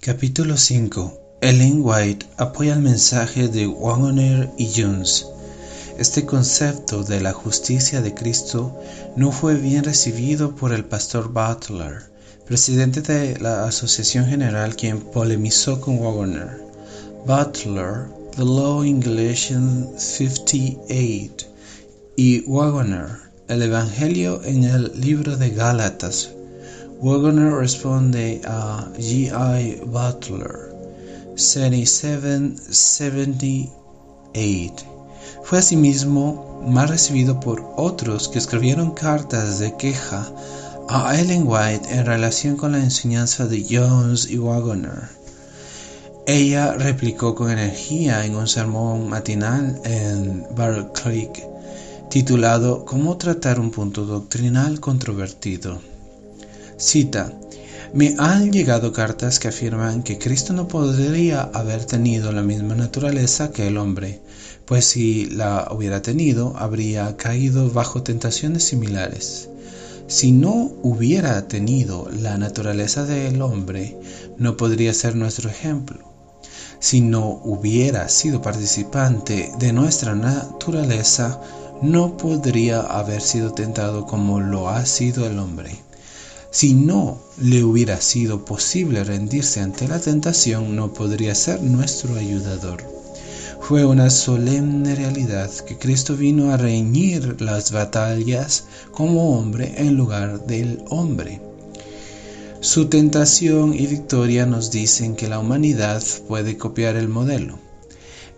Capítulo 5. Ellen White apoya el mensaje de Waggoner y Jones. Este concepto de la justicia de Cristo no fue bien recibido por el pastor Butler, presidente de la Asociación General, quien polemizó con Waggoner. Butler, The Law in Galatians 58, y Waggoner, el Evangelio en el libro de Gálatas. Waggoner responde a G.I. Butler, 7778. Fue asimismo mal recibido por otros que escribieron cartas de queja a Ellen White en relación con la enseñanza de Jones y Waggoner. Ella replicó con energía en un sermón matinal en Battle Creek, titulado «Cómo tratar un punto doctrinal controvertido». Cita: «Me han llegado cartas que afirman que Cristo no podría haber tenido la misma naturaleza que el hombre, pues si la hubiera tenido, habría caído bajo tentaciones similares. Si no hubiera tenido la naturaleza del hombre, no podría ser nuestro ejemplo. Si no hubiera sido participante de nuestra naturaleza, no podría haber sido tentado como lo ha sido el hombre. Si no le hubiera sido posible rendirse ante la tentación, no podría ser nuestro ayudador. Fue una solemne realidad que Cristo vino a reñir las batallas como hombre en lugar del hombre. Su tentación y victoria nos dicen que la humanidad puede copiar el modelo.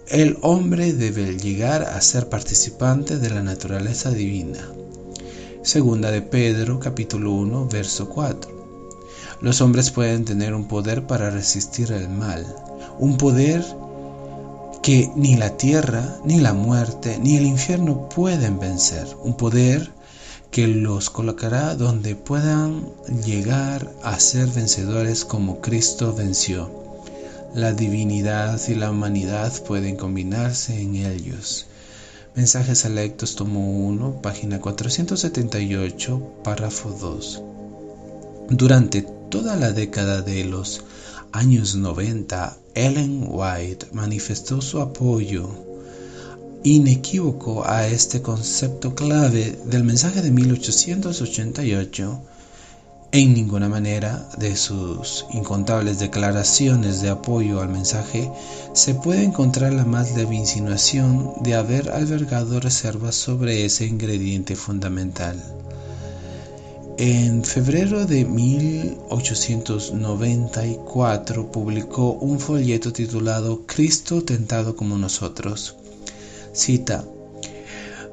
El hombre debe llegar a ser participante de la naturaleza divina». Segunda de Pedro, capítulo 1, verso 4. Los hombres pueden tener un poder para resistir el mal, un poder que ni la tierra, ni la muerte, ni el infierno pueden vencer, un poder que los colocará donde puedan llegar a ser vencedores como Cristo venció. La divinidad y la humanidad pueden combinarse en ellos. Mensajes Selectos, tomo 1, página 478, párrafo 2. Durante toda la década de los años 90, Ellen White manifestó su apoyo inequívoco a este concepto clave del mensaje de 1888. En ninguna manera de sus incontables declaraciones de apoyo al mensaje se puede encontrar la más leve insinuación de haber albergado reservas sobre ese ingrediente fundamental. En febrero de 1894 publicó un folleto titulado «Cristo tentado como nosotros». Cita: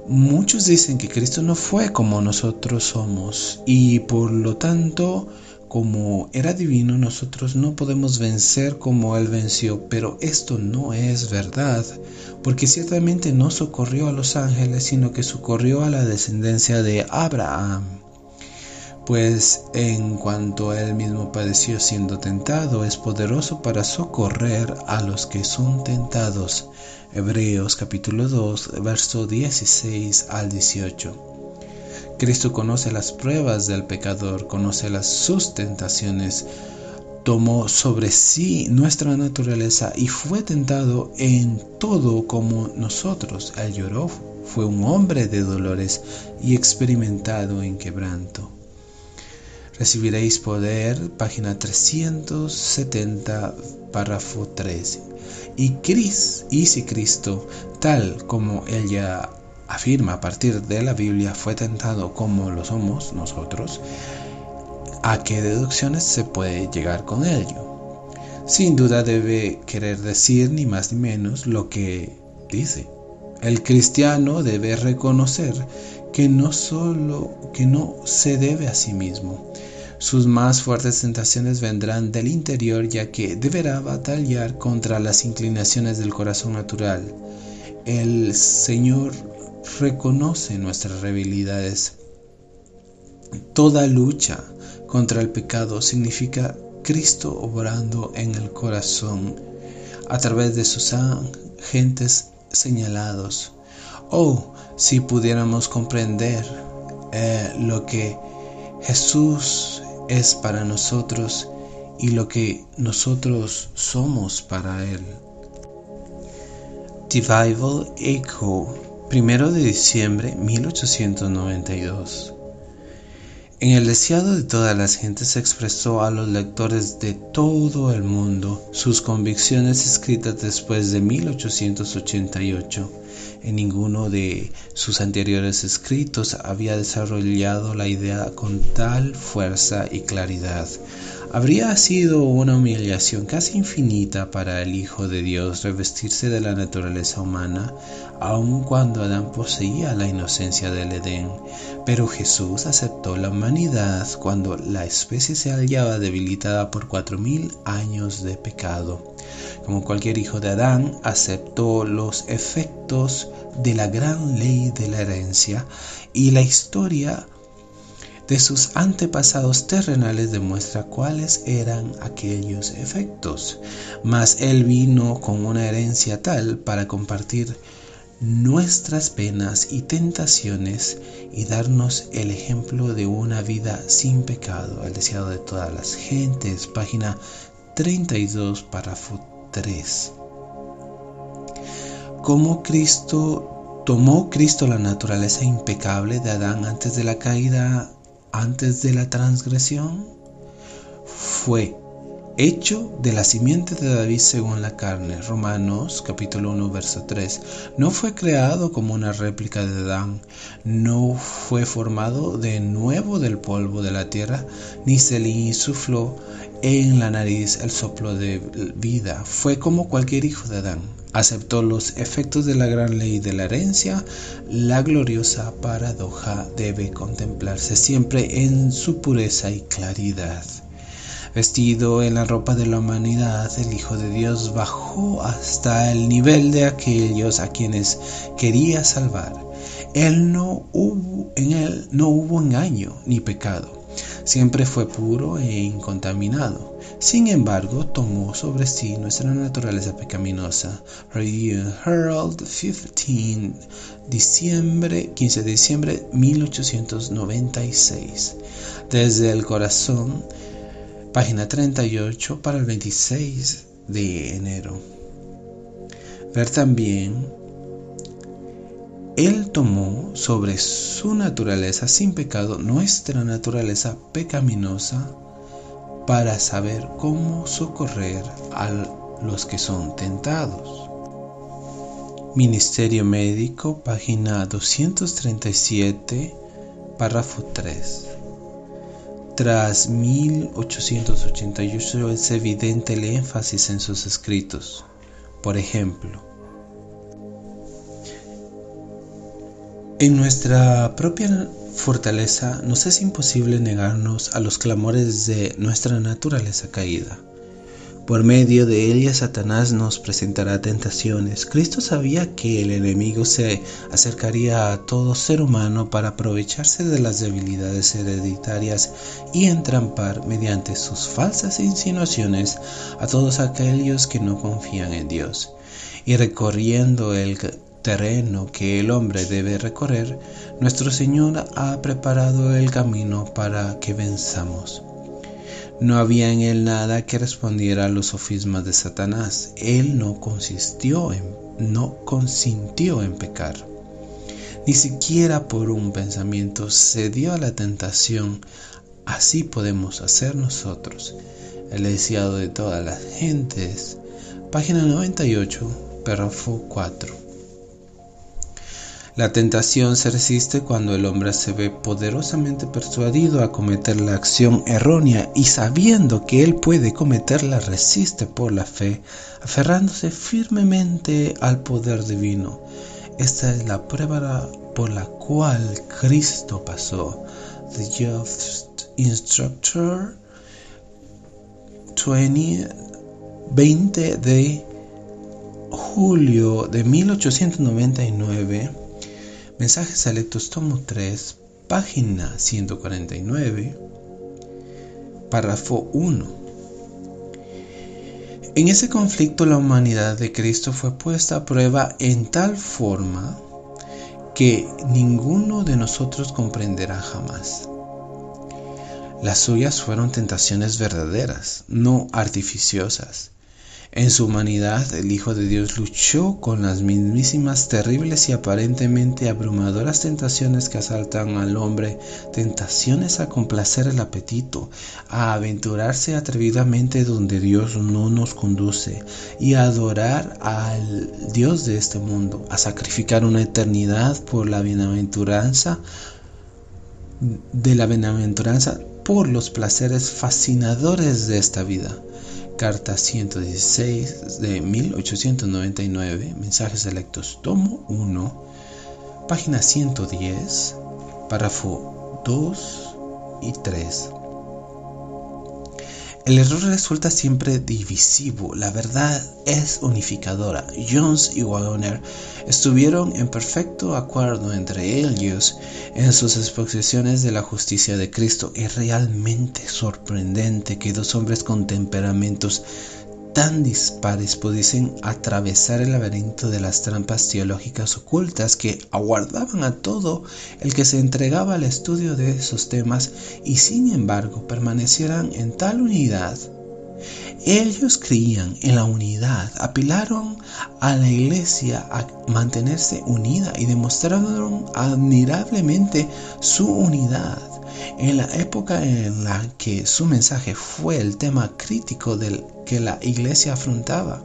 «Muchos dicen que Cristo no fue como nosotros somos y por lo tanto, como era divino, nosotros no podemos vencer como Él venció, pero esto no es verdad, porque ciertamente no socorrió a los ángeles, sino que socorrió a la descendencia de Abraham. Pues en cuanto Él mismo padeció siendo tentado, es poderoso para socorrer a los que son tentados». Hebreos capítulo 2, verso 16 al 18. Cristo conoce las pruebas del pecador, conoce las sustentaciones, tomó sobre sí nuestra naturaleza y fue tentado en todo como nosotros. Él lloró, fue un hombre de dolores y experimentado en quebranto. Recibiréis poder, página 370, párrafo 13. Y si Cristo, tal como Él ya afirma a partir de la Biblia, fue tentado como lo somos nosotros, ¿a qué deducciones se puede llegar con ello? Sin duda debe querer decir ni más ni menos lo que dice. El cristiano debe reconocer que no se debe a sí mismo. Sus más fuertes tentaciones vendrán del interior, ya que deberá batallar contra las inclinaciones del corazón natural. El Señor reconoce nuestras debilidades. Toda lucha contra el pecado significa Cristo obrando en el corazón a través de sus agentes señalados. Oh, si pudiéramos comprender lo que Jesús es para nosotros y lo que nosotros somos para Él. The Bible Echo, 1 de diciembre 1892. En el deseado de todas las gentes expresó a los lectores de todo el mundo sus convicciones escritas después de 1888. En ninguno de sus anteriores escritos había desarrollado la idea con tal fuerza y claridad. Habría sido una humillación casi infinita para el Hijo de Dios revestirse de la naturaleza humana, aun cuando Adán poseía la inocencia del Edén. Pero Jesús aceptó la humanidad cuando la especie se hallaba debilitada por 4000 años de pecado. Como cualquier hijo de Adán, aceptó los efectos de la gran ley de la herencia, y la historia de sus antepasados terrenales demuestra cuáles eran aquellos efectos. Mas Él vino con una herencia tal para compartir nuestras penas y tentaciones y darnos el ejemplo de una vida sin pecado. El deseado de todas las gentes, página 32, párrafo 3. ¿Cómo tomó Cristo la naturaleza impecable de Adán antes de la caída, antes de la transgresión? Fue hecho de la simiente de David según la carne. Romanos capítulo 1 verso 3. No fue creado como una réplica de Adán, no fue formado de nuevo del polvo de la tierra, ni se le insufló en la nariz el soplo de vida. Fue como cualquier hijo de Adán. Aceptó los efectos de la gran ley de la herencia. La gloriosa paradoja debe contemplarse siempre en su pureza y claridad. Vestido en la ropa de la humanidad, el Hijo de Dios bajó hasta el nivel de aquellos a quienes quería salvar. En él no hubo engaño ni pecado. Siempre fue puro e incontaminado. Sin embargo, tomó sobre sí nuestra naturaleza pecaminosa. Review Herald, 15 de diciembre 1896. Desde el corazón, página 38, para el 26 de enero. Ver también, Él tomó sobre su naturaleza sin pecado nuestra naturaleza pecaminosa para saber cómo socorrer a los que son tentados. Ministerio Médico, página 237, párrafo 3. Tras 1888 es evidente el énfasis en sus escritos. Por ejemplo, en nuestra propia fortaleza nos es imposible negarnos a los clamores de nuestra naturaleza caída. Por medio de ella Satanás nos presentará tentaciones. Cristo sabía que el enemigo se acercaría a todo ser humano para aprovecharse de las debilidades hereditarias y entrampar mediante sus falsas insinuaciones a todos aquellos que no confían en Dios. Y recorriendo el terreno que el hombre debe recorrer, nuestro Señor ha preparado el camino para que venzamos. No había en él nada que respondiera a los sofismas de Satanás. Él no consintió en pecar. Ni siquiera por un pensamiento cedió a la tentación. Así podemos hacer nosotros. El deseado de todas las gentes, página 98, párrafo 4. La tentación se resiste cuando el hombre se ve poderosamente persuadido a cometer la acción errónea y sabiendo que él puede cometerla resiste por la fe, aferrándose firmemente al poder divino. Esta es la prueba por la cual Cristo pasó. The Just Instructor, 20 de julio de 1899. Mensajes selectos, tomo 3, página 149, párrafo 1. En ese conflicto la humanidad de Cristo fue puesta a prueba en tal forma que ninguno de nosotros comprenderá jamás. Las suyas fueron tentaciones verdaderas, no artificiosas. En su humanidad, el Hijo de Dios luchó con las mismísimas terribles y aparentemente abrumadoras tentaciones que asaltan al hombre, tentaciones a complacer el apetito, a aventurarse atrevidamente donde Dios no nos conduce y a adorar al Dios de este mundo, a sacrificar una eternidad por la bienaventuranza por los placeres fascinadores de esta vida. Carta 116 de 1899, Mensajes Selectos, tomo 1, página 110, párrafo 2 y 3. El error resulta siempre divisivo, la verdad es unificadora. Jones y Waggoner estuvieron en perfecto acuerdo entre ellos en sus exposiciones de la justicia de Cristo. Es realmente sorprendente que dos hombres con temperamentos tan dispares pudiesen atravesar el laberinto de las trampas teológicas ocultas que aguardaban a todo el que se entregaba al estudio de esos temas y sin embargo permanecieran en tal unidad. Ellos creían en la unidad, apelaron a la iglesia a mantenerse unida y demostraron admirablemente su unidad. En la época en la que su mensaje fue el tema crítico del que la iglesia afrontaba,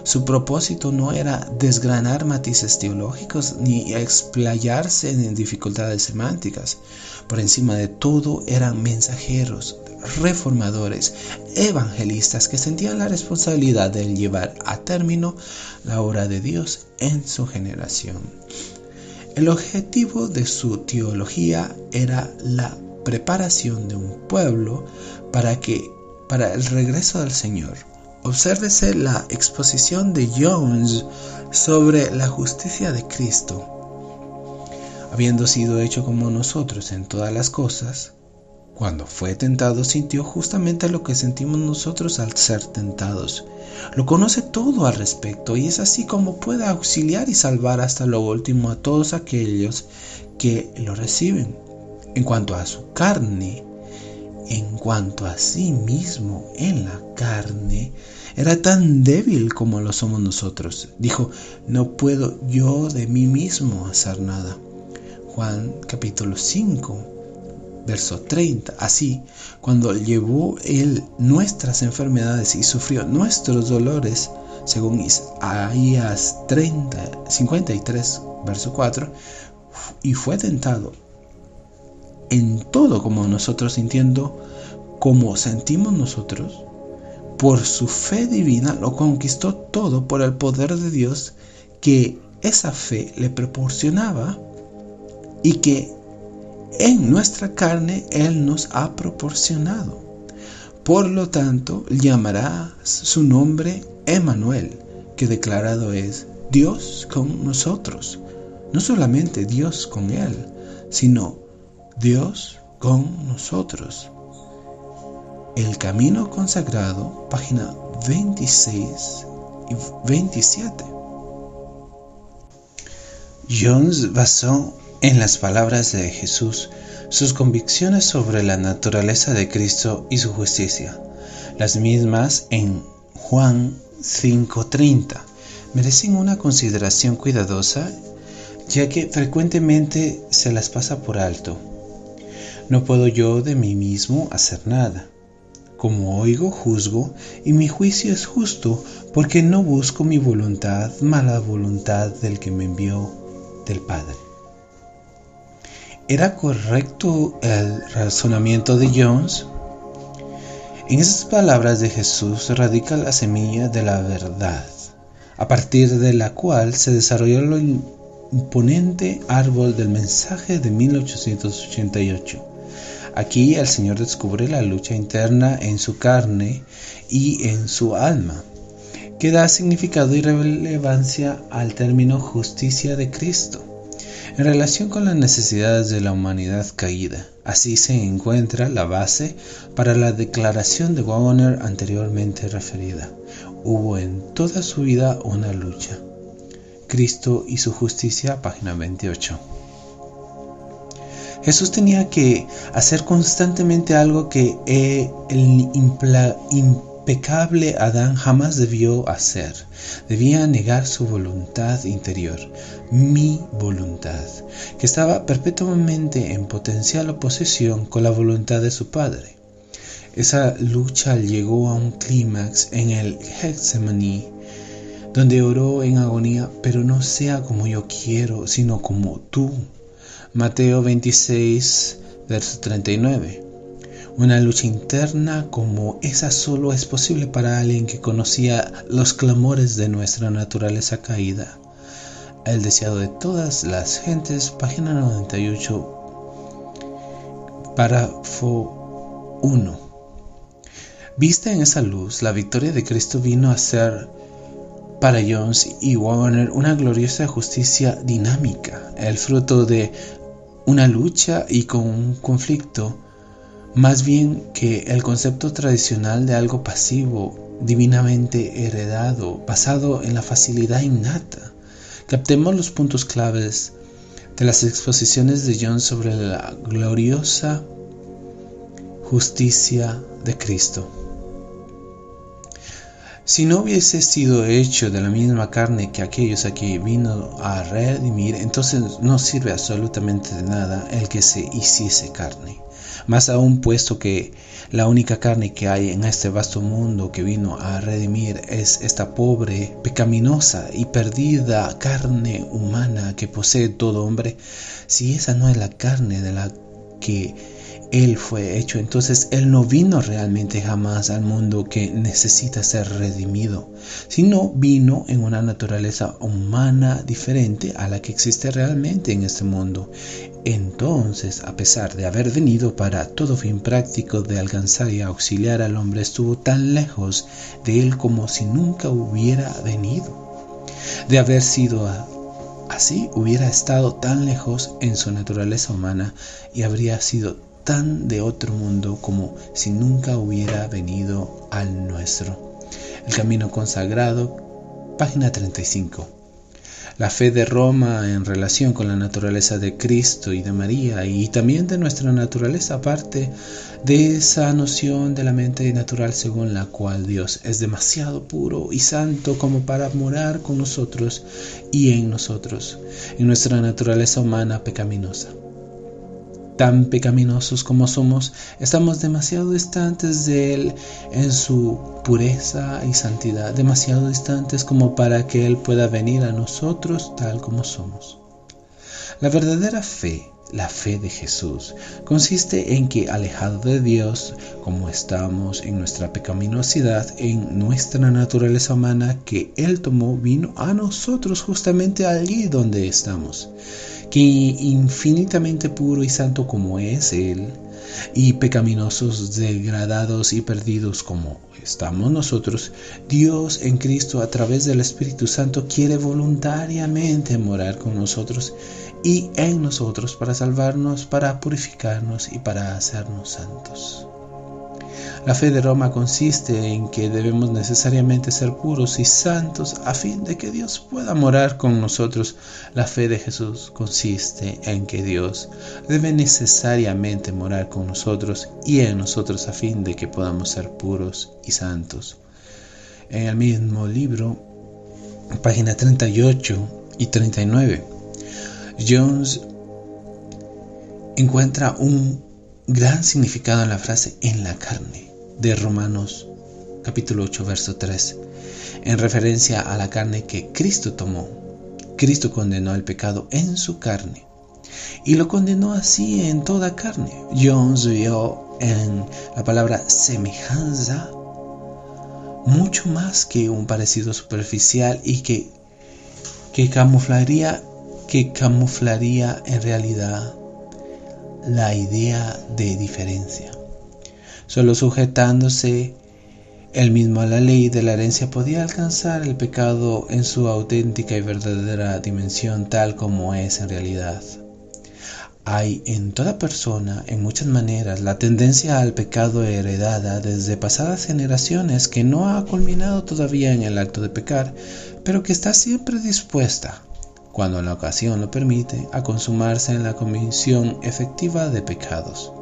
su propósito no era desgranar matices teológicos ni explayarse en dificultades semánticas. Por encima de todo eran mensajeros, reformadores, evangelistas que sentían la responsabilidad de llevar a término la obra de Dios en su generación. El objetivo de su teología era la preparación de un pueblo para el regreso del Señor. Obsérvese la exposición de Jones sobre la justicia de Cristo. Habiendo sido hecho como nosotros en todas las cosas, cuando fue tentado sintió justamente lo que sentimos nosotros al ser tentados. Lo conoce todo al respecto y es así como puede auxiliar y salvar hasta lo último a todos aquellos que lo reciben. En cuanto a su carne, en cuanto a sí mismo en la carne, era tan débil como lo somos nosotros. Dijo, no puedo yo de mí mismo hacer nada. Juan capítulo 5, verso 30. Así, cuando llevó él nuestras enfermedades y sufrió nuestros dolores, según Isaías 53, verso 4, y fue tentado en todo como nosotros, sintiendo como sentimos nosotros, por su fe divina lo conquistó todo por el poder de Dios que esa fe le proporcionaba y que en nuestra carne Él nos ha proporcionado. Por lo tanto, llamará su nombre Emmanuel, que declarado es Dios con nosotros. No solamente Dios con Él, sino Dios con nosotros. El camino consagrado, página 26 y 27. Jones basó en las palabras de Jesús sus convicciones sobre la naturaleza de Cristo y su justicia. Las mismas en Juan 5:30 merecen una consideración cuidadosa, ya que frecuentemente se las pasa por alto. No puedo yo de mí mismo hacer nada. Como oigo, juzgo, y mi juicio es justo, porque no busco mi voluntad, mas la voluntad del que me envió, del Padre. ¿Era correcto el razonamiento de Jones? En esas palabras de Jesús radica la semilla de la verdad, a partir de la cual se desarrolló el imponente árbol del mensaje de 1888. Aquí el Señor descubre la lucha interna en su carne y en su alma, que da significado y relevancia al término justicia de Cristo, en relación con las necesidades de la humanidad caída. Así se encuentra la base para la declaración de Waggoner anteriormente referida. Hubo en toda su vida una lucha. Cristo y su justicia, página 28. Jesús tenía que hacer constantemente algo que el impecable Adán jamás debió hacer. Debía negar su voluntad interior, mi voluntad, que estaba perpetuamente en potencial oposición con la voluntad de su Padre. Esa lucha llegó a un clímax en el Getsemaní, donde oró en agonía: pero no sea como yo quiero, sino como tú. Mateo 26, verso 39. Una lucha interna como esa solo es posible para alguien que conocía los clamores de nuestra naturaleza caída. El deseado de todas las gentes, página 98, párrafo 1. Vista en esa luz, la victoria de Cristo vino a ser para Jones y Waggoner una gloriosa justicia dinámica, el fruto de una lucha y con un conflicto, más bien que el concepto tradicional de algo pasivo, divinamente heredado, basado en la facilidad innata. Captemos los puntos claves de las exposiciones de Jones sobre la gloriosa justicia de Cristo. Si no hubiese sido hecho de la misma carne que aquellos a que vino a redimir, entonces no sirve absolutamente de nada el que se hiciese carne. Más aún, puesto que la única carne que hay en este vasto mundo que vino a redimir es esta pobre, pecaminosa y perdida carne humana que posee todo hombre, si esa no es la carne de la que Él fue hecho, entonces Él no vino realmente jamás al mundo que necesita ser redimido, sino vino en una naturaleza humana diferente a la que existe realmente en este mundo. Entonces, a pesar de haber venido para todo fin práctico de alcanzar y auxiliar al hombre, estuvo tan lejos de Él como si nunca hubiera venido. De haber sido así, hubiera estado tan lejos en su naturaleza humana y habría sido tan de otro mundo como si nunca hubiera venido al nuestro. El camino consagrado, página 35. La fe de Roma en relación con la naturaleza de Cristo y de María, y también de nuestra naturaleza, parte de esa noción de la mente natural según la cual Dios es demasiado puro y santo como para morar con nosotros y en nosotros, en nuestra naturaleza humana pecaminosa. Tan pecaminosos como somos, estamos demasiado distantes de Él en su pureza y santidad, demasiado distantes como para que Él pueda venir a nosotros tal como somos. La verdadera fe, la fe de Jesús, consiste en que, alejado de Dios, como estamos en nuestra pecaminosidad, en nuestra naturaleza humana que Él tomó, vino a nosotros justamente allí donde estamos. Que infinitamente puro y santo como es Él, y pecaminosos, degradados y perdidos como estamos nosotros, Dios en Cristo a través del Espíritu Santo quiere voluntariamente morar con nosotros y en nosotros para salvarnos, para purificarnos y para hacernos santos. La fe de Roma consiste en que debemos necesariamente ser puros y santos a fin de que Dios pueda morar con nosotros. La fe de Jesús consiste en que Dios debe necesariamente morar con nosotros y en nosotros a fin de que podamos ser puros y santos. En el mismo libro, página 38 y 39, Jones encuentra un gran significado en la frase "en la carne" de Romanos capítulo 8 verso 3, en referencia a la carne que Cristo tomó. Cristo condenó el pecado en su carne y lo condenó así en toda carne. Jones vio en la palabra semejanza mucho más que un parecido superficial y que camuflaría en realidad la idea de diferencia. Solo sujetándose él mismo a la ley de la herencia podía alcanzar el pecado en su auténtica y verdadera dimensión tal como es en realidad. Hay en toda persona, en muchas maneras, la tendencia al pecado heredada desde pasadas generaciones que no ha culminado todavía en el acto de pecar, pero que está siempre dispuesta, cuando la ocasión lo permite, a consumarse en la comisión efectiva de pecados.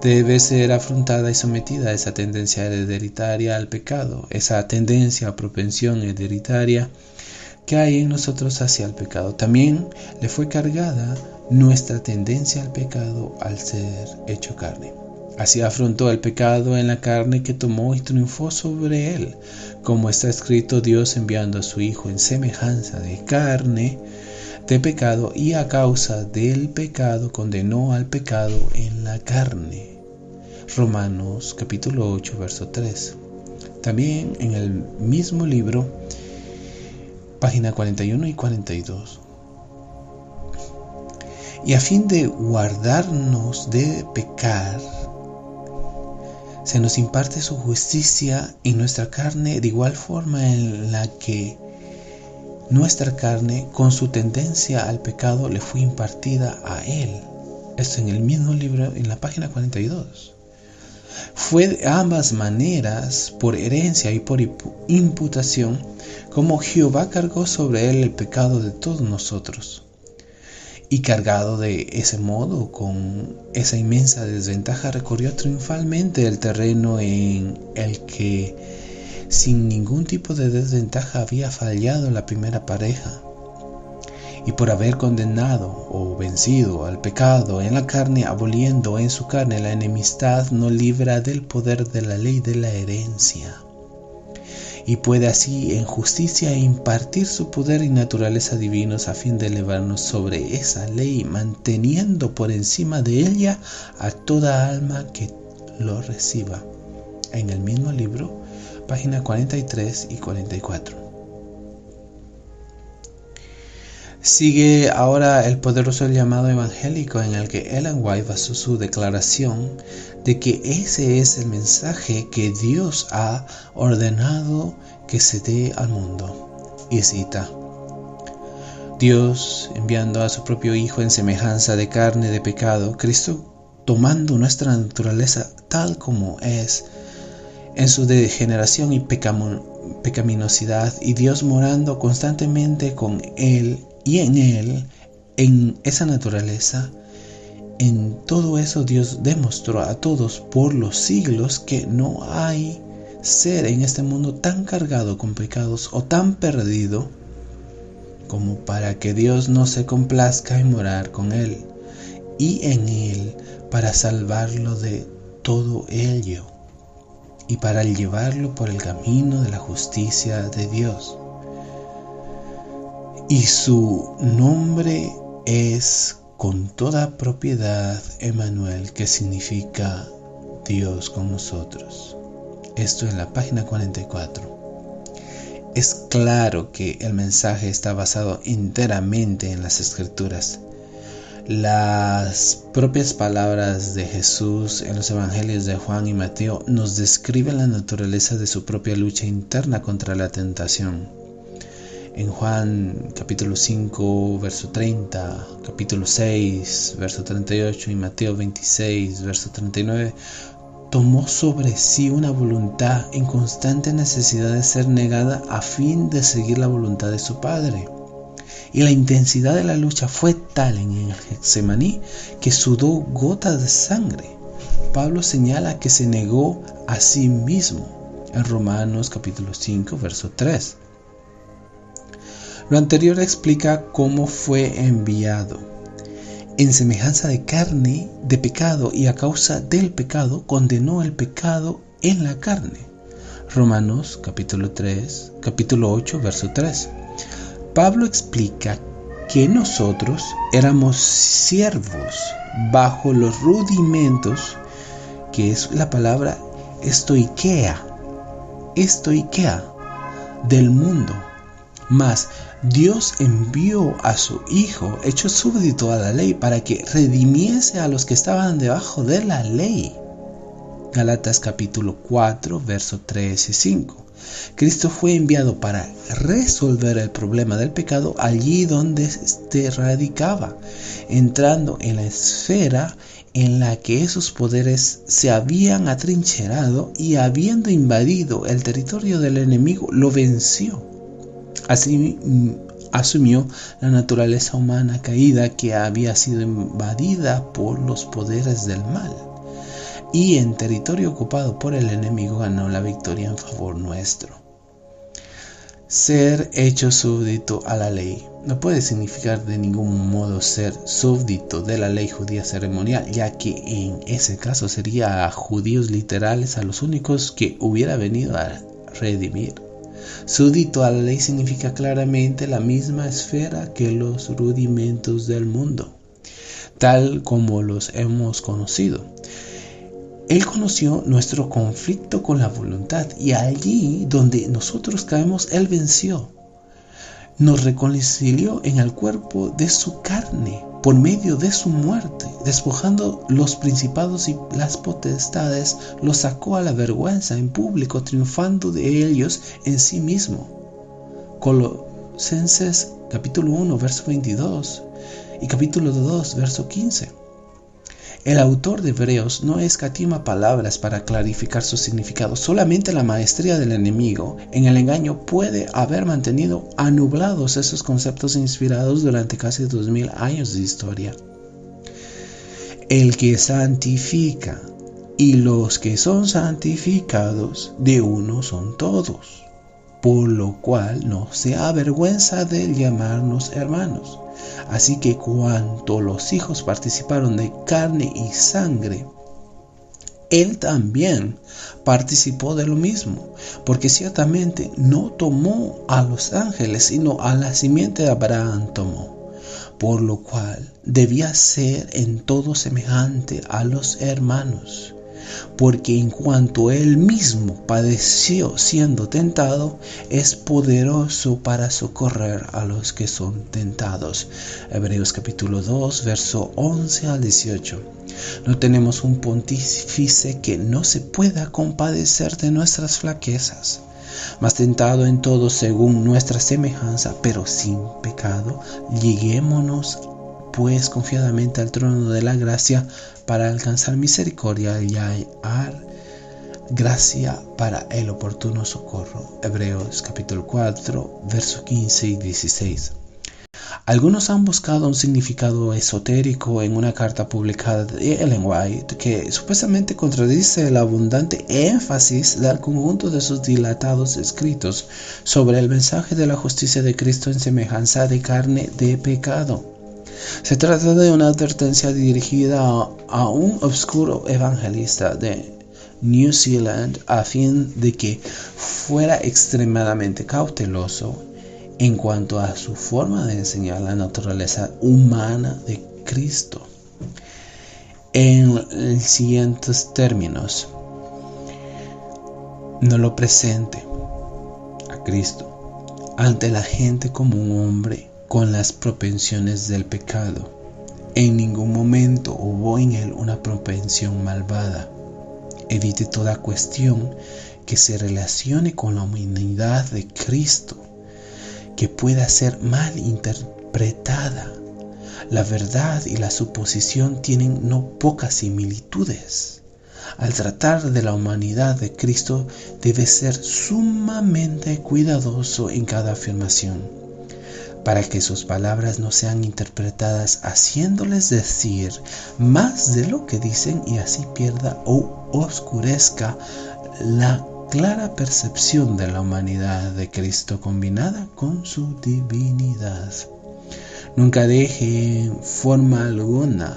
Debe ser afrontada y sometida a esa tendencia hereditaria al pecado, esa tendencia o propensión hereditaria que hay en nosotros hacia el pecado. También le fue cargada nuestra tendencia al pecado al ser hecho carne. Así afrontó el pecado en la carne que tomó y triunfó sobre él. Como está escrito, Dios enviando a su Hijo en semejanza de carne, de pecado, y a causa del pecado condenó al pecado en la carne. Romanos capítulo 8, verso 3. También en el mismo libro, página 41 y 42. Y a fin de guardarnos de pecar, se nos imparte su justicia en nuestra carne, de igual forma en la que nuestra carne, con su tendencia al pecado, le fue impartida a él. Esto en el mismo libro, en la página 42. Fue de ambas maneras, por herencia y por imputación, como Jehová cargó sobre él el pecado de todos nosotros. Y cargado de ese modo, con esa inmensa desventaja, recorrió triunfalmente el terreno en el que, sin ningún tipo de desventaja, había fallado la primera pareja. Y por haber condenado o vencido al pecado en la carne, aboliendo en su carne la enemistad, nos libra del poder de la ley de la herencia. Y puede así en justicia impartir su poder y naturaleza divinos a fin de elevarnos sobre esa ley, manteniendo por encima de ella a toda alma que lo reciba. En el mismo libro, página 43 y 44. Sigue ahora el poderoso llamado evangélico, en el que Ellen White basó su declaración de que ese es el mensaje que Dios ha ordenado que se dé al mundo. Y cita: Dios, enviando a su propio Hijo en semejanza de carne de pecado, Cristo tomando nuestra naturaleza tal como es, en su degeneración y pecaminosidad, y Dios morando constantemente con Él y en Él, en esa naturaleza, en todo eso Dios demostró a todos por los siglos que no hay ser en este mundo tan cargado con pecados o tan perdido como para que Dios no se complazca en morar con Él y en Él para salvarlo de todo ello y para llevarlo por el camino de la justicia de Dios. Y su nombre es con toda propiedad Emmanuel, que significa Dios con nosotros. Esto en la página 44. Es claro que el mensaje está basado enteramente en las Escrituras. Las propias palabras de Jesús en los evangelios de Juan y Mateo nos describen la naturaleza de su propia lucha interna contra la tentación. En Juan capítulo 5, verso 30, capítulo 6, verso 38 y Mateo 26, verso 39, tomó sobre sí una voluntad en constante necesidad de ser negada a fin de seguir la voluntad de su Padre. Y la intensidad de la lucha fue tal en el Getsemaní que sudó gotas de sangre. Pablo señala que se negó a sí mismo en Romanos capítulo 5, verso 3. Lo anterior explica cómo fue enviado. En semejanza de carne, de pecado, y a causa del pecado, condenó el pecado en la carne. Romanos capítulo 8, verso 3. Pablo explica que nosotros éramos siervos bajo los rudimentos, que es la palabra estoiquea, del mundo. Mas Dios envió a su Hijo, hecho súbdito a la ley, para que redimiese a los que estaban debajo de la ley. Gálatas capítulo 4, versos 3 y 5. Cristo fue enviado para resolver el problema del pecado allí donde éste radicaba, entrando en la esfera en la que esos poderes se habían atrincherado y, habiendo invadido el territorio del enemigo, lo venció. asumió la naturaleza humana caída que había sido invadida por los poderes del mal, y en territorio ocupado por el enemigo ganó la victoria en favor nuestro. Ser hecho súbdito a la ley no puede significar de ningún modo ser súbdito de la ley judía ceremonial, ya que en ese caso sería a judíos literales a los únicos que hubiera venido a redimir. Súbdito a la ley significa claramente la misma esfera que los rudimentos del mundo, tal como los hemos conocido. Él conoció nuestro conflicto con la voluntad, y allí donde nosotros caemos, Él venció. Nos reconcilió en el cuerpo de su carne por medio de su muerte, despojando los principados y las potestades, los sacó a la vergüenza en público, triunfando de ellos en sí mismo. Colosenses capítulo 1, verso 22 y capítulo 2, verso 15. El autor de Hebreos no escatima palabras para clarificar su significado. Solamente la maestría del enemigo en el engaño puede haber mantenido anublados esos conceptos inspirados durante casi 2000 años de historia. El que santifica y los que son santificados de uno son todos, por lo cual no se avergüenza de llamarnos hermanos. Así que cuanto los hijos participaron de carne y sangre, Él también participó de lo mismo, porque ciertamente no tomó a los ángeles, sino a la simiente de Abraham tomó, por lo cual debía ser en todo semejante a los hermanos. Porque en cuanto Él mismo padeció siendo tentado, es poderoso para socorrer a los que son tentados. Hebreos capítulo 2, verso 11 al 18. No tenemos un pontífice que no se pueda compadecer de nuestras flaquezas, mas tentado en todo según nuestra semejanza, pero sin pecado. Lleguémonos pues confiadamente al trono de la gracia para alcanzar misericordia y hallar gracia para el oportuno socorro. Hebreos capítulo 4, versos 15 y 16. Algunos han buscado un significado esotérico en una carta publicada de Ellen White que supuestamente contradice el abundante énfasis del conjunto de sus dilatados escritos sobre el mensaje de la justicia de Cristo en semejanza de carne de pecado. Se trata de una advertencia dirigida a un obscuro evangelista de New Zealand a fin de que fuera extremadamente cauteloso en cuanto a su forma de enseñar la naturaleza humana de Cristo. En los siguientes términos: no lo presente a Cristo ante la gente como un hombre con las propensiones del pecado. En ningún momento hubo en él una propensión malvada. Evite toda cuestión que se relacione con la humanidad de Cristo, que pueda ser mal interpretada. La verdad y la suposición tienen no pocas similitudes. Al tratar de la humanidad de Cristo, debe ser sumamente cuidadoso en cada afirmación, para que sus palabras no sean interpretadas haciéndoles decir más de lo que dicen y así pierda o oscurezca la clara percepción de la humanidad de Cristo combinada con su divinidad. Nunca deje en forma alguna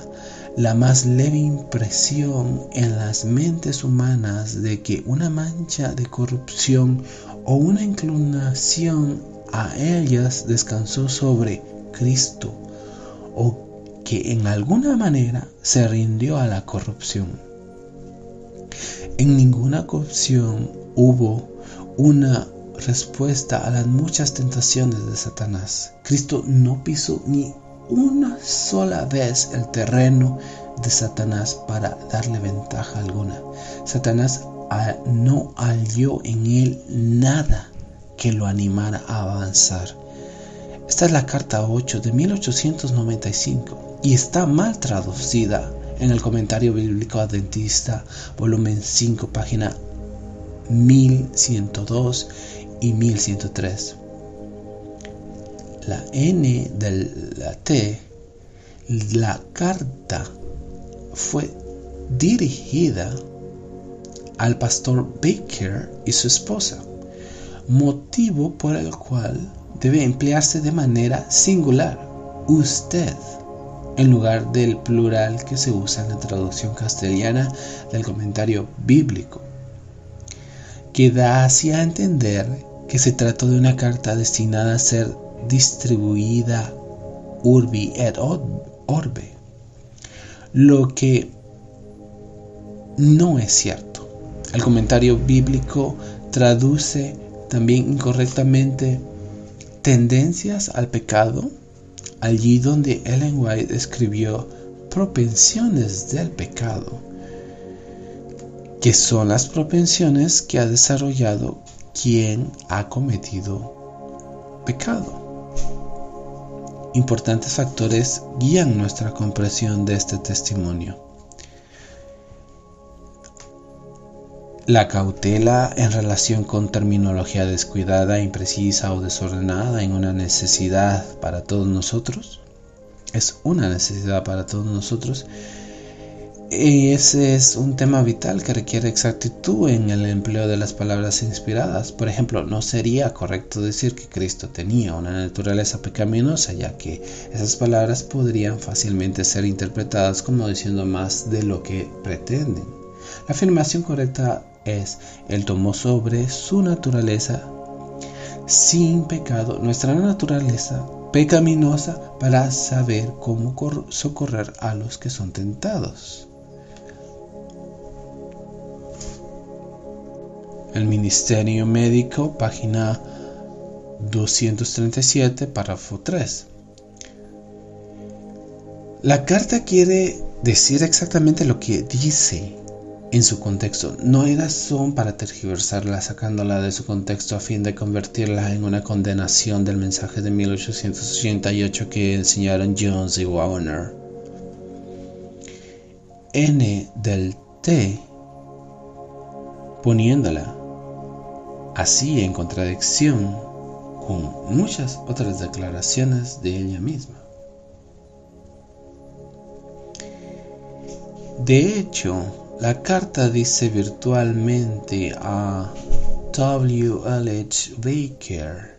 la más leve impresión en las mentes humanas de que una mancha de corrupción o una inclinación a ellas descansó sobre Cristo, o que en alguna manera se rindió a la corrupción. En ninguna ocasión hubo una respuesta a las muchas tentaciones de Satanás. Cristo no pisó ni una sola vez el terreno de Satanás para darle ventaja alguna. Satanás no halló en él nada que lo animara a avanzar. Esta es la carta 8 de 1895 y está mal traducida en el Comentario Bíblico Adventista, volumen 5, página 1102 y 1103. la N de la T, la carta fue dirigida al pastor Baker y su esposa, motivo por el cual debe emplearse de manera singular, usted, en lugar del plural que se usa en la traducción castellana del comentario bíblico, que da así a entender que se trató de una carta destinada a ser distribuida urbi et orbe, lo que no es cierto. El comentario bíblico traduce también incorrectamente tendencias al pecado, allí donde Ellen White escribió propensiones del pecado, que son las propensiones que ha desarrollado quien ha cometido pecado. Importantes factores guían nuestra comprensión de este testimonio. La cautela en relación con terminología descuidada, imprecisa o desordenada en una necesidad para todos nosotros. Es una necesidad para todos nosotros. Ese es un tema vital que requiere exactitud en el empleo de las palabras inspiradas. Por ejemplo, no sería correcto decir que Cristo tenía una naturaleza pecaminosa, ya que esas palabras podrían fácilmente ser interpretadas como diciendo más de lo que pretenden. La afirmación correcta es: Él tomó sobre su naturaleza sin pecado nuestra naturaleza pecaminosa para saber cómo socorrer a los que son tentados. El Ministerio Médico, página 237, párrafo 3. La carta quiere decir exactamente lo que dice en su contexto. No hay razón para tergiversarla sacándola de su contexto a fin de convertirla en una condenación del mensaje de 1888 que enseñaron Jones y Waggoner. N del T, poniéndola así en contradicción con muchas otras declaraciones de ella misma. De hecho, la carta dice virtualmente a W. H. Baker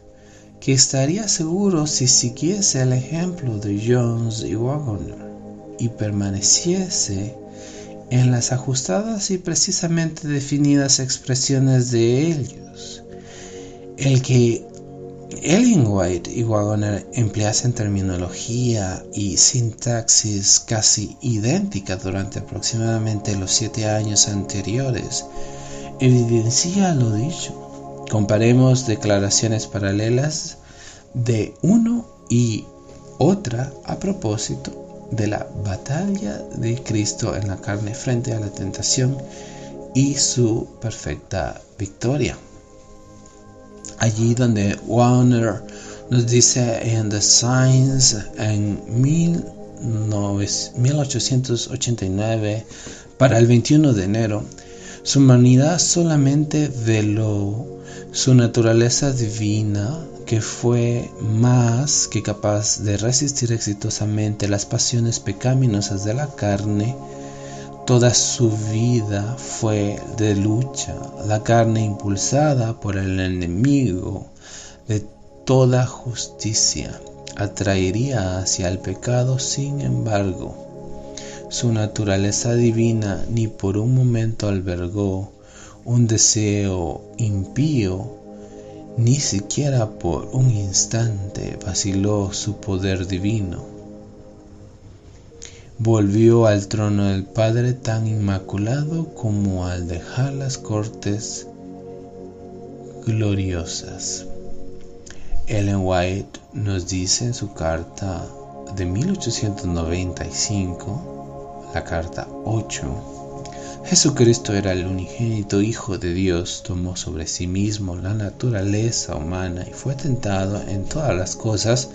que estaría seguro si siguiese el ejemplo de Jones y Waggoner y permaneciese en las ajustadas y precisamente definidas expresiones de ellos. El que Ellen White y Waggoner empleasen terminología y sintaxis casi idéntica durante aproximadamente los 7 años anteriores evidencia lo dicho. Comparemos declaraciones paralelas de uno y otra a propósito de la batalla de Cristo en la carne frente a la tentación y su perfecta victoria. Allí donde Warner nos dice en The Signs en 1889, para el 21 de enero, su humanidad solamente veló su naturaleza divina, que fue más que capaz de resistir exitosamente las pasiones pecaminosas de la carne. Toda su vida fue de lucha, la carne impulsada por el enemigo de toda justicia atraería hacia el pecado. Sin embargo, su naturaleza divina ni por un momento albergó un deseo impío, ni siquiera por un instante vaciló su poder divino. Volvió al trono del Padre tan inmaculado como al dejar las cortes gloriosas. Ellen White nos dice en su carta de 1895, la carta 8, Jesucristo era el unigénito Hijo de Dios, tomó sobre sí mismo la naturaleza humana y fue tentado en todas las cosas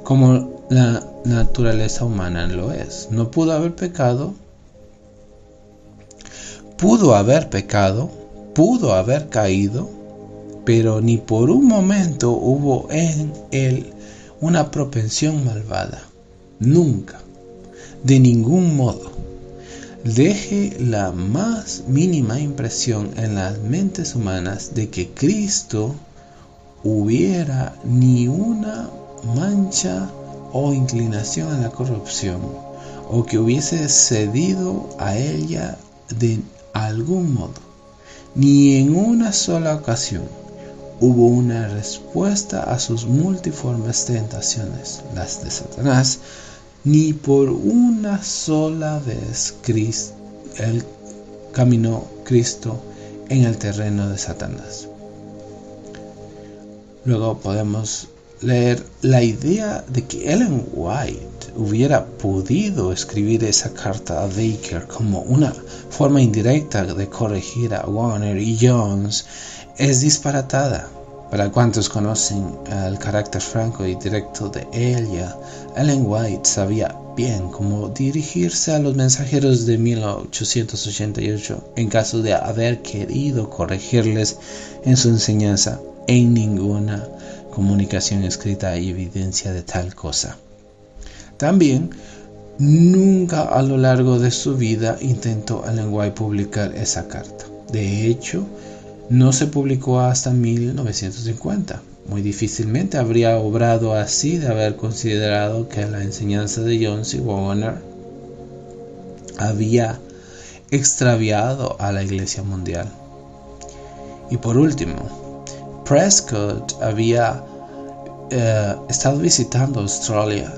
como la naturaleza humana lo es. No pudo haber pecado, pudo haber caído, pero ni por un momento hubo en él una propensión malvada. Nunca, de ningún modo, deje la más mínima impresión en las mentes humanas de que Cristo hubiera ni una mancha o inclinación a la corrupción, o que hubiese cedido a ella de algún modo. Ni en una sola ocasión hubo una respuesta a sus multiformes tentaciones, las de Satanás, ni por una sola vez caminó Cristo en el terreno de Satanás. Luego podemos leer la idea de que Ellen White hubiera podido escribir esa carta a Baker como una forma indirecta de corregir a Waggoner y Jones es disparatada. Para cuantos conocen el carácter franco y directo de ella, Ellen White sabía bien cómo dirigirse a los mensajeros de 1888 en caso de haber querido corregirles en su enseñanza. En ninguna comunicación escrita hay evidencia de tal cosa. También, nunca a lo largo de su vida intentó Ellen White publicar esa carta. De hecho, no se publicó hasta 1950. Muy difícilmente habría obrado así de haber considerado que la enseñanza de Jones y Waggoner había extraviado a la Iglesia mundial. Y por último, Prescott había estado visitando Australia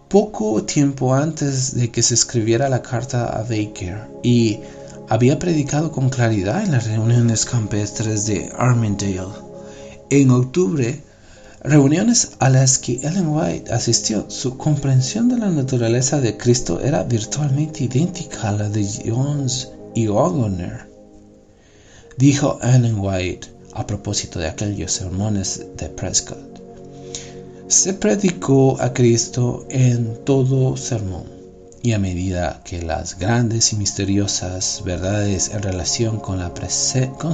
poco tiempo antes de que se escribiera la carta a Baker y había predicado con claridad en las reuniones campestres de Armidale. En octubre, reuniones a las que Ellen White asistió, su comprensión de la naturaleza de Cristo era virtualmente idéntica a la de Jones y Waggoner. Dijo Ellen White a propósito de aquellos sermones de Prescott: se predicó a Cristo en todo sermón, y a medida que las grandes y misteriosas verdades en relación con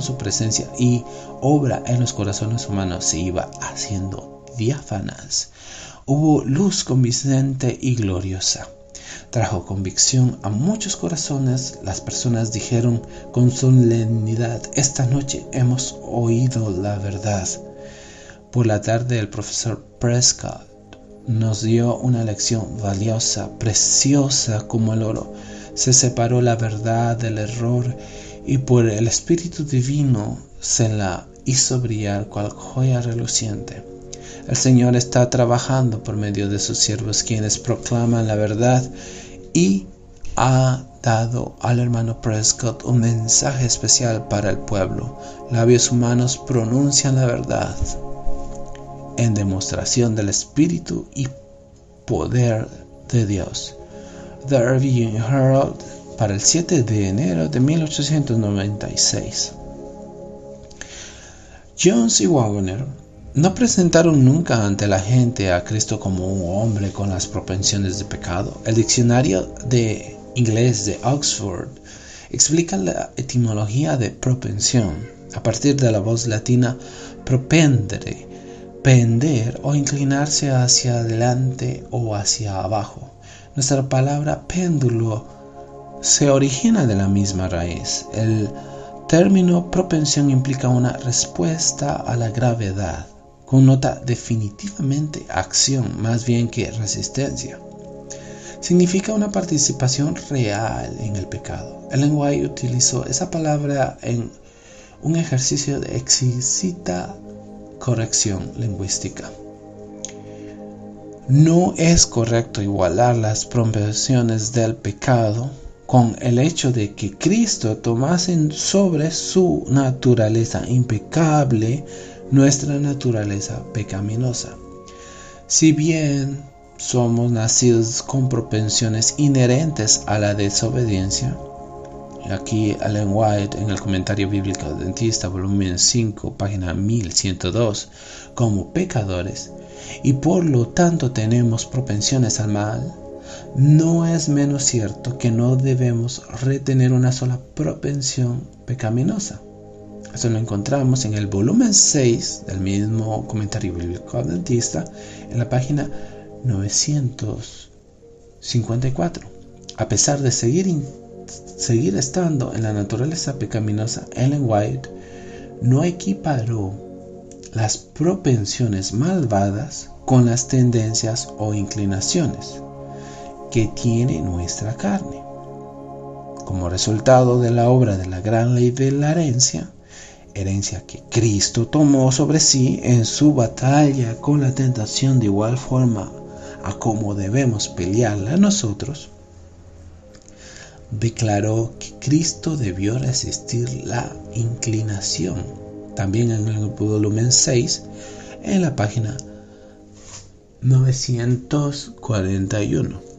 su presencia y obra en los corazones humanos se iba haciendo diáfanas, hubo luz convincente y gloriosa. Trajo convicción a muchos corazones. Las personas dijeron con solemnidad: esta noche hemos oído la verdad. Por la tarde el profesor Prescott nos dio una lección valiosa, preciosa como el oro. Se separó la verdad del error y por el Espíritu Divino se la hizo brillar cual joya reluciente. El Señor está trabajando por medio de sus siervos, quienes proclaman la verdad, y ha dado al hermano Prescott un mensaje especial para el pueblo. Labios humanos pronuncian la verdad en demostración del Espíritu y poder de Dios. The Review Herald, para el 7 de enero de 1896. Jones y Waggoner no presentaron nunca ante la gente a Cristo como un hombre con las propensiones de pecado. El diccionario de inglés de Oxford explica la etimología de propensión a partir de la voz latina propendere, pender o inclinarse hacia adelante o hacia abajo. Nuestra palabra péndulo se origina de la misma raíz. El término propensión implica una respuesta a la gravedad, connota definitivamente acción más bien que resistencia. Significa una participación real en el pecado. Ellen White utilizó esa palabra en un ejercicio de exquisita corrección lingüística. No es correcto igualar las propensiones del pecado con el hecho de que Cristo tomase sobre su naturaleza impecable nuestra naturaleza pecaminosa. Si bien somos nacidos con propensiones inherentes a la desobediencia, aquí Ellen White en el Comentario Bíblico Adventista, volumen 5, página 1102, como pecadores, y por lo tanto tenemos propensiones al mal, no es menos cierto que no debemos retener una sola propensión pecaminosa. Esto lo encontramos en el volumen 6 del mismo Comentario Bíblico Adventista, en la página 954. A pesar de seguir estando en la naturaleza pecaminosa, Ellen White no equiparó las propensiones malvadas con las tendencias o inclinaciones que tiene nuestra carne. Como resultado de la obra de la gran ley de la herencia que Cristo tomó sobre sí en su batalla con la tentación, de igual forma a como debemos pelearla nosotros, declaró que Cristo debió resistir la inclinación. También en el volumen 6, en la página 941.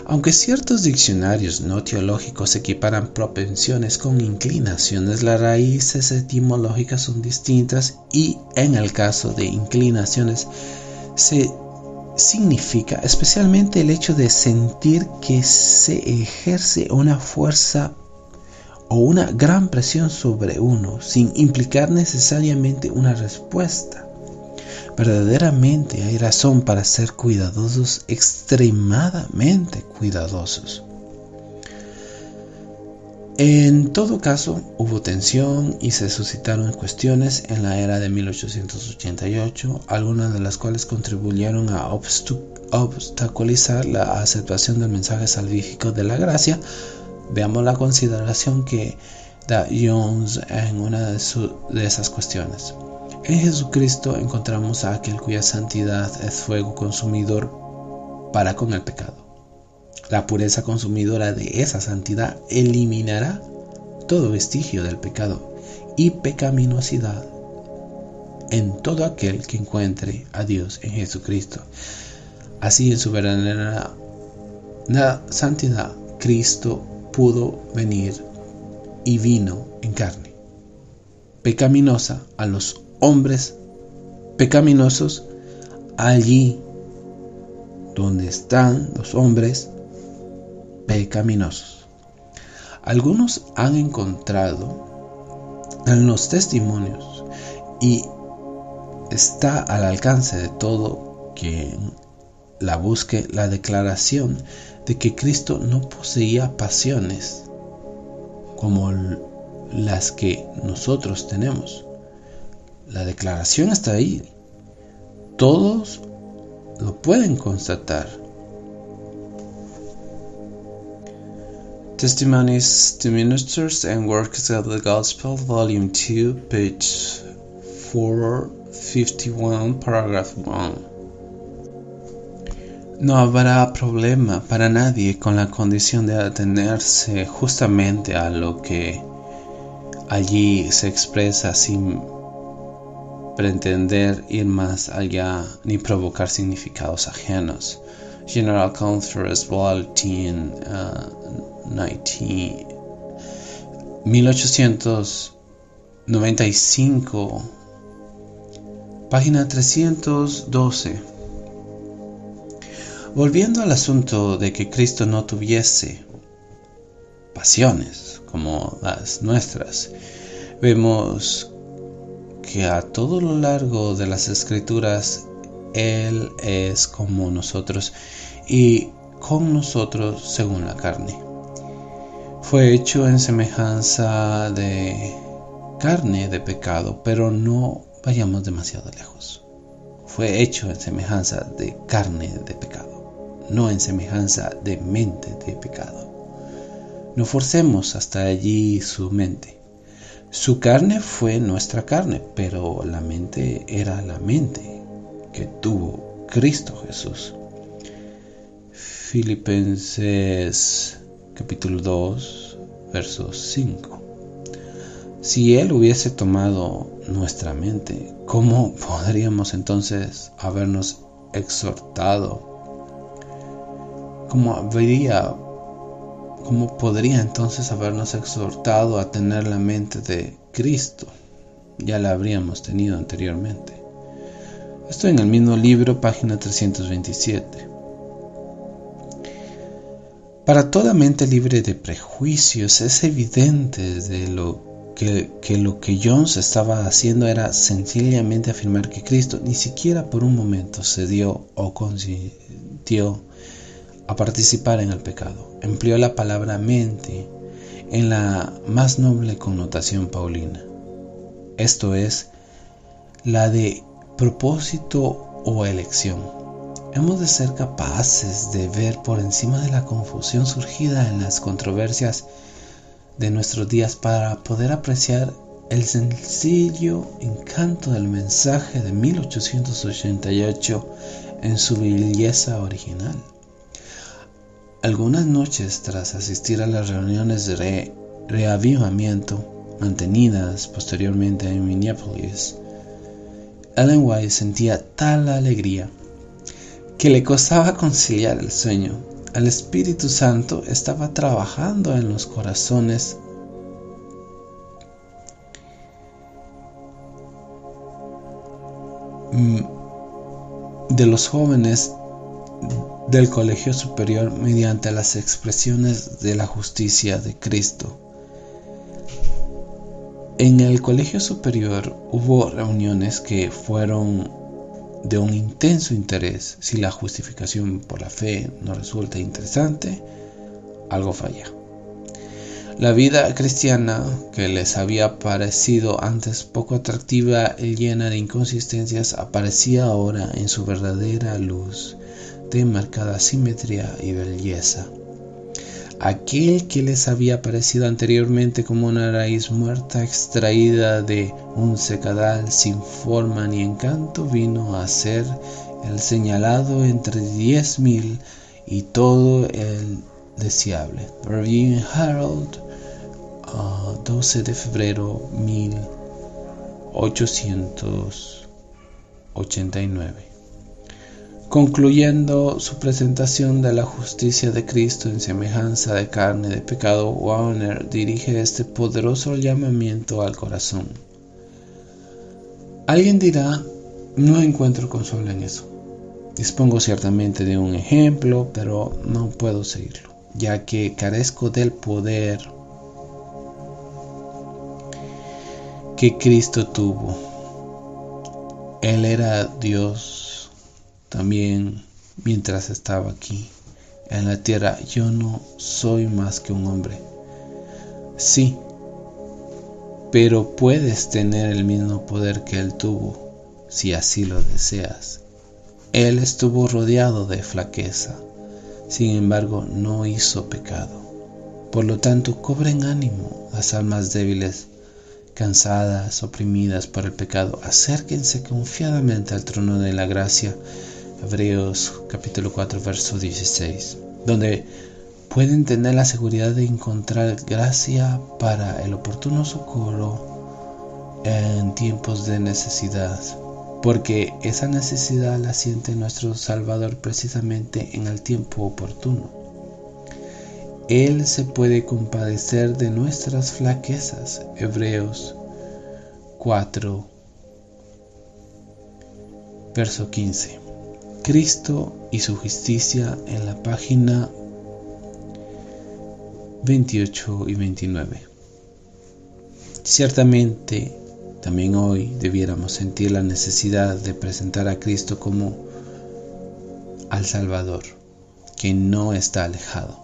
Aunque ciertos diccionarios no teológicos equiparan propensiones con inclinaciones, las raíces etimológicas son distintas y en el caso de inclinaciones se significa especialmente el hecho de sentir que se ejerce una fuerza o una gran presión sobre uno sin implicar necesariamente una respuesta. Verdaderamente hay razón para ser cuidadosos, extremadamente cuidadosos. En todo caso, hubo tensión y se suscitaron cuestiones en la era de 1888, algunas de las cuales contribuyeron a obstaculizar la aceptación del mensaje salvífico de la gracia. Veamos la consideración que da Jones en una de esas cuestiones. En Jesucristo encontramos a aquel cuya santidad es fuego consumidor para con el pecado. La pureza consumidora de esa santidad eliminará todo vestigio del pecado y pecaminosidad en todo aquel que encuentre a Dios en Jesucristo. Así, en su verdadera santidad, Cristo pudo venir y vino en carne pecaminosa a los hombres pecaminosos, allí donde están los hombres pecaminosos. Algunos han encontrado en los testimonios, y está al alcance de todo quien la busque, la declaración de que Cristo no poseía pasiones como las que nosotros tenemos. La declaración está ahí. Todos lo pueden constatar. Testimonies to Ministers and Workers of the Gospel, Volume 2, page 451, paragraph 1. No habrá problema para nadie con la condición de atenerse justamente a lo que allí se expresa sin pretender ir más allá ni provocar significados ajenos. General Conference, Bulletin 1895, página 312. Volviendo al asunto de que Cristo no tuviese pasiones como las nuestras, vemos que a todo lo largo de las Escrituras Él es como nosotros y con nosotros según la carne. Fue hecho en semejanza de carne de pecado, pero no vayamos demasiado lejos. Fue hecho en semejanza de carne de pecado, no en semejanza de mente de pecado. No forcemos hasta allí su mente. Su carne fue nuestra carne, pero la mente era la mente que tuvo Cristo Jesús. Filipenses capítulo 2, verso 5. Si Él hubiese tomado nuestra mente, ¿cómo podríamos entonces habernos exhortado? ¿Cómo podría entonces habernos exhortado a tener la mente de Cristo? Ya la habríamos tenido anteriormente. Esto en el mismo libro, página 327. Para toda mente libre de prejuicios es evidente desde lo que lo que Jones estaba haciendo era sencillamente afirmar que Cristo ni siquiera por un momento cedió o consintió a participar en el pecado. Empleó la palabra mente en la más noble connotación paulina, esto es, la de propósito o elección. Hemos de ser capaces de ver por encima de la confusión surgida en las controversias de nuestros días para poder apreciar el sencillo encanto del mensaje de 1888 en su belleza original. Algunas noches, tras asistir a las reuniones de reavivamiento mantenidas posteriormente en Minneapolis, Ellen White sentía tal alegría que le costaba conciliar el sueño. El Espíritu Santo estaba trabajando en los corazones de los jóvenes del colegio superior mediante las expresiones de la justicia de Cristo. En el colegio superior hubo reuniones que fueron de un intenso interés. Si la justificación por la fe no resulta interesante, algo falla. La vida cristiana, que les había parecido antes poco atractiva y llena de inconsistencias, aparecía ahora en su verdadera luz de marcada simetría y belleza. Aquel que les había parecido anteriormente como una raíz muerta extraída de un secadal sin forma ni encanto vino a ser el señalado entre 10,000 y todo el deseable. Review Herald, 12 de febrero 1889. Concluyendo su presentación de la justicia de Cristo en semejanza de carne de pecado, Warner dirige este poderoso llamamiento al corazón. Alguien dirá, no encuentro consuelo en eso. Dispongo ciertamente de un ejemplo, pero no puedo seguirlo, ya que carezco del poder que Cristo tuvo. Él era Dios también mientras estaba aquí en la tierra. Yo no soy más que un hombre. Sí, pero puedes tener el mismo poder que Él tuvo, si así lo deseas. Él estuvo rodeado de flaqueza, sin embargo no hizo pecado. Por lo tanto, cobren ánimo las almas débiles, cansadas, oprimidas por el pecado. Acérquense confiadamente al trono de la gracia, Hebreos capítulo 4 verso 16, donde pueden tener la seguridad de encontrar gracia para el oportuno socorro en tiempos de necesidad, porque esa necesidad la siente nuestro Salvador precisamente en el tiempo oportuno. Él se puede compadecer de nuestras flaquezas. Hebreos 4 verso 15. Cristo y su justicia en la página 28 y 29. Ciertamente, también hoy debiéramos sentir la necesidad de presentar a Cristo como al Salvador, que no está alejado,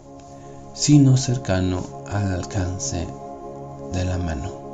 sino cercano al alcance de la mano.